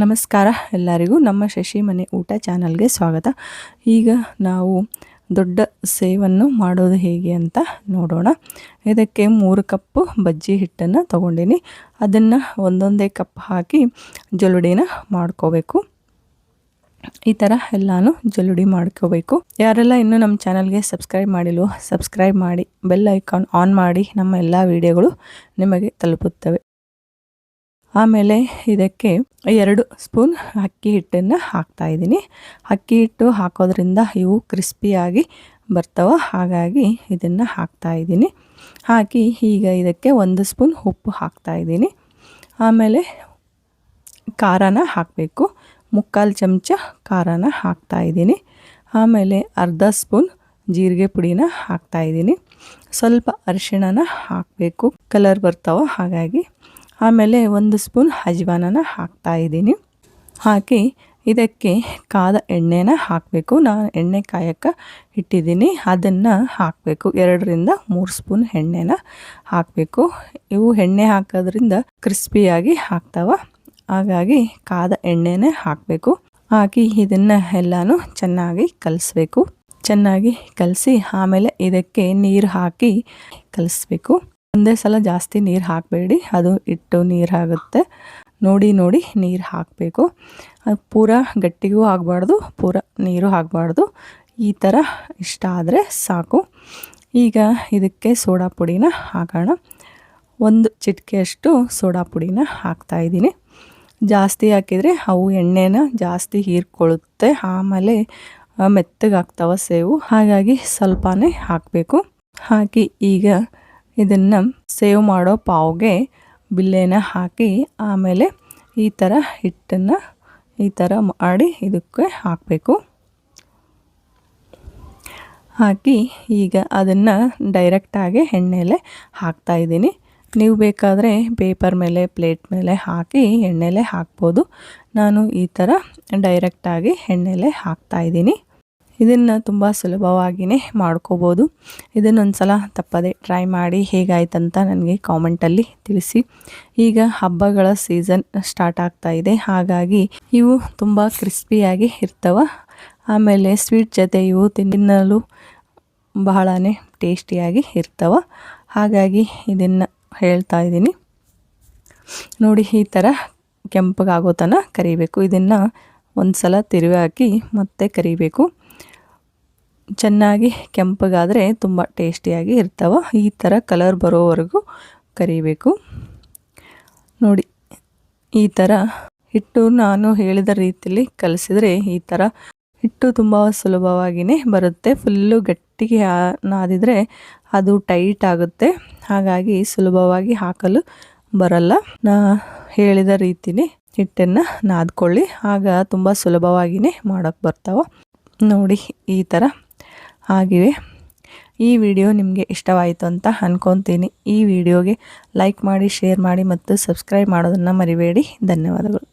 ನಮಸ್ಕಾರ ಎಲ್ಲರಿಗೂ. ನಮ್ಮ ಶಶಿ ಮನೆ ಊಟ ಚಾನಲ್ಗೆ ಸ್ವಾಗತ. ಈಗ ನಾವು ದೊಡ್ಡ ಸೇವನ್ನು ಮಾಡೋದು ಹೇಗೆ ಅಂತ ನೋಡೋಣ. ಇದಕ್ಕೆ 3 ಕಪ್ ಬಜ್ಜಿ ಹಿಟ್ಟನ್ನು ತಗೊಂಡಿನಿ. ಅದನ್ನು ಒಂದೊಂದೇ ಕಪ್ ಹಾಕಿ ಜಲ್ಲುಡಿನ ಮಾಡ್ಕೋಬೇಕು. ಈ ಥರ ಎಲ್ಲಾನು ಜಲ್ಲುಡಿ ಮಾಡ್ಕೋಬೇಕು. ಯಾರೆಲ್ಲ ಇನ್ನೂ ನಮ್ಮ ಚಾನಲ್ಗೆ ಸಬ್ಸ್ಕ್ರೈಬ್ ಮಾಡಿಲ್ವೋ ಸಬ್ಸ್ಕ್ರೈಬ್ ಮಾಡಿ, ಬೆಲ್ ಐಕಾನ್ ಆನ್ ಮಾಡಿ. ನಮ್ಮ ಎಲ್ಲ ವಿಡಿಯೋಗಳು ನಿಮಗೆ ತಲುಪುತ್ತವೆ. ಆಮೇಲೆ ಇದಕ್ಕೆ 2 ಸ್ಪೂನ್ ಅಕ್ಕಿ ಹಿಟ್ಟನ್ನು ಹಾಕ್ತಾ ಇದ್ದೀನಿ. ಅಕ್ಕಿ ಹಿಟ್ಟು ಹಾಕೋದ್ರಿಂದ ಇವು ಕ್ರಿಸ್ಪಿಯಾಗಿ ಬರ್ತಾವೆ, ಹಾಗಾಗಿ ಇದನ್ನು ಹಾಕ್ತಾ ಇದ್ದೀನಿ. ಹಾಕಿ ಈಗ ಇದಕ್ಕೆ 1 ಸ್ಪೂನ್ ಉಪ್ಪು ಹಾಕ್ತಾ ಇದ್ದೀನಿ. ಆಮೇಲೆ ಖಾರನ ಹಾಕಬೇಕು. 3/4 ಚಮಚ ಖಾರನ ಹಾಕ್ತಾ ಇದ್ದೀನಿ. ಆಮೇಲೆ ಅರ್ಧ ಸ್ಪೂನ್ ಜೀರಿಗೆ ಪುಡಿನ ಹಾಕ್ತಾ ಇದ್ದೀನಿ. ಸ್ವಲ್ಪ ಅರಿಶಿಣನ ಹಾಕಬೇಕು, ಕಲರ್ ಬರ್ತಾವೆ ಹಾಗಾಗಿ. ಆಮೇಲೆ 1 ಸ್ಪೂನ್ ಅಜ್ವಾನನ ಹಾಕ್ತಾ ಇದ್ದೀನಿ. ಹಾಕಿ ಇದಕ್ಕೆ ಕಾದ ಎಣ್ಣೆನ ಹಾಕಬೇಕು. ನಾನು ಎಣ್ಣೆ ಕಾಯಕ್ಕೆ ಇಟ್ಟಿದ್ದೀನಿ, ಅದನ್ನು ಹಾಕಬೇಕು. 2ರಿಂದ 3 ಸ್ಪೂನ್ ಎಣ್ಣೆನ ಹಾಕಬೇಕು. ಇವು ಎಣ್ಣೆ ಹಾಕೋದ್ರಿಂದ ಕ್ರಿಸ್ಪಿಯಾಗಿ ಆಗ್ತಾವೆ, ಹಾಗಾಗಿ ಕಾದ ಎಣ್ಣೆನೇ ಹಾಕಬೇಕು. ಹಾಕಿ ಇದನ್ನು ಎಲ್ಲನೂ ಚೆನ್ನಾಗಿ ಕಲಿಸ್ಬೇಕು. ಚೆನ್ನಾಗಿ ಕಲಸಿ ಆಮೇಲೆ ಇದಕ್ಕೆ ನೀರು ಹಾಕಿ ಕಲಿಸ್ಬೇಕು. ಒಂದೇ ಸಲ ಜಾಸ್ತಿ ನೀರು ಹಾಕಬೇಡಿ, ಅದು ಹಿಟ್ಟು ನೀರು ಆಗುತ್ತೆ. ನೋಡಿ ನೀರು ಹಾಕಬೇಕು. ಪೂರ ಗಟ್ಟಿಗೂ ಆಗಬಾರ್ದು, ಪೂರ ನೀರು ಆಗಬಾರ್ದು. ಈ ಥರ ಇಷ್ಟ ಆದರೆ ಸಾಕು. ಈಗ ಇದಕ್ಕೆ ಸೋಡಾ ಪುಡಿನ ಹಾಕೋಣ. 1 ಚಿಟಿಕೆಯಷ್ಟು ಸೋಡಾ ಪುಡಿನ ಹಾಕ್ತಾಯಿದ್ದೀನಿ. ಜಾಸ್ತಿ ಹಾಕಿದರೆ ಅವು ಎಣ್ಣೆನ ಜಾಸ್ತಿ ಹೀರ್ಕೊಳ್ಳುತ್ತೆ, ಆಮೇಲೆ ಮೆತ್ತಗಾಗ್ತಾವೆ ಸೇವು, ಹಾಗಾಗಿ ಸ್ವಲ್ಪನೇ ಹಾಕಬೇಕು. ಹಾಕಿ ಈಗ ಇದನ್ನು ಸೇವ್ ಮಾಡೋ ಪಾವ್ಗೆ ಬಿಲ್ಲೆನ ಹಾಕಿ ಆಮೇಲೆ ಈ ಥರ ಹಿಟ್ಟನ್ನು ಈ ಥರ ಮಾಡಿ ಇದಕ್ಕೆ ಹಾಕಬೇಕು. ಹಾಕಿ ಈಗ ಅದನ್ನು ಡೈರೆಕ್ಟಾಗಿ ಎಣ್ಣೆಲೆ ಹಾಕ್ತಾಯಿದ್ದೀನಿ. ನೀವು ಬೇಕಾದರೆ ಪೇಪರ್ ಮೇಲೆ, ಪ್ಲೇಟ್ ಮೇಲೆ ಹಾಕಿ ಎಣ್ಣೆಲೆ ಹಾಕ್ಬೋದು. ನಾನು ಈ ಥರ ಡೈರೆಕ್ಟಾಗಿ ಎಣ್ಣೆಲೆ ಹಾಕ್ತಾಯಿದ್ದೀನಿ. ಇದನ್ನು ತುಂಬ ಸುಲಭವಾಗಿಯೇ ಮಾಡ್ಕೋಬೋದು. ಇದನ್ನೊಂದು ಸಲ ತಪ್ಪದೆ ಟ್ರೈ ಮಾಡಿ ಹೇಗಾಯ್ತಂತ ನನಗೆ ಕಾಮೆಂಟಲ್ಲಿ ತಿಳಿಸಿ. ಈಗ ಹಬ್ಬಗಳ ಸೀಸನ್ ಸ್ಟಾರ್ಟ್ ಆಗ್ತಾ ಇದೆ, ಹಾಗಾಗಿ ಇವು ತುಂಬ ಕ್ರಿಸ್ಪಿಯಾಗಿ ಇರ್ತವೆ. ಆಮೇಲೆ ಸ್ವೀಟ್ ಜೊತೆ ಇವು ತಿನ್ನಲು ಬಹಳನೇ ಟೇಸ್ಟಿಯಾಗಿ ಇರ್ತವೆ, ಹಾಗಾಗಿ ಇದನ್ನು ಹೇಳ್ತಾ ಇದ್ದೀನಿ. ನೋಡಿ, ಈ ಥರ ಕೆಂಪಗಾಗೋ ತನಕ ಕರಿಬೇಕು. ಇದನ್ನು ಒಂದು ಸಲ ತಿರುವಿ ಹಾಕಿ ಮತ್ತೆ ಕರಿಬೇಕು. ಚೆನ್ನಾಗಿ ಕೆಂಪಗಾದರೆ ತುಂಬ ಟೇಸ್ಟಿಯಾಗಿ ಇರ್ತವೆ. ಈ ಥರ ಕಲರ್ ಬರೋವರೆಗೂ ಕರಿಬೇಕು. ನೋಡಿ, ಈ ಥರ ಹಿಟ್ಟು ನಾನು ಹೇಳಿದ ರೀತಿಯಲ್ಲಿ ಕಲಿಸಿದರೆ ಈ ಥರ ಹಿಟ್ಟು ತುಂಬ ಸುಲಭವಾಗಿಯೇ ಬರುತ್ತೆ. ಫುಲ್ಲು ಗಟ್ಟಿಗೆ ನಾದಿದರೆ ಅದು ಟೈಟ್ ಆಗುತ್ತೆ, ಹಾಗಾಗಿ ಸುಲಭವಾಗಿ ಹಾಕಲು ಬರಲ್ಲ. ನಾ ಹೇಳಿದ ರೀತಿಯೇ ಹಿಟ್ಟನ್ನು ನಾದ್ಕೊಳ್ಳಿ, ಆಗ ತುಂಬ ಸುಲಭವಾಗಿಯೇ ಮಾಡೋಕ್ಕೆ ಬರ್ತಾವೆ. ನೋಡಿ, ಈ ಥರ ಆಗಿವೆ. ಈ ವಿಡಿಯೋ ನಿಮಗೆ ಇಷ್ಟವಾಯಿತು ಅಂತ ಅಂದ್ಕೊತೀನಿ. ಈ ವಿಡಿಯೋಗೆ ಲೈಕ್ ಮಾಡಿ, ಶೇರ್ ಮಾಡಿ ಮತ್ತು ಸಬ್ಸ್ಕ್ರೈಬ್ ಮಾಡೋದನ್ನು ಮರಿಬೇಡಿ. ಧನ್ಯವಾದಗಳು.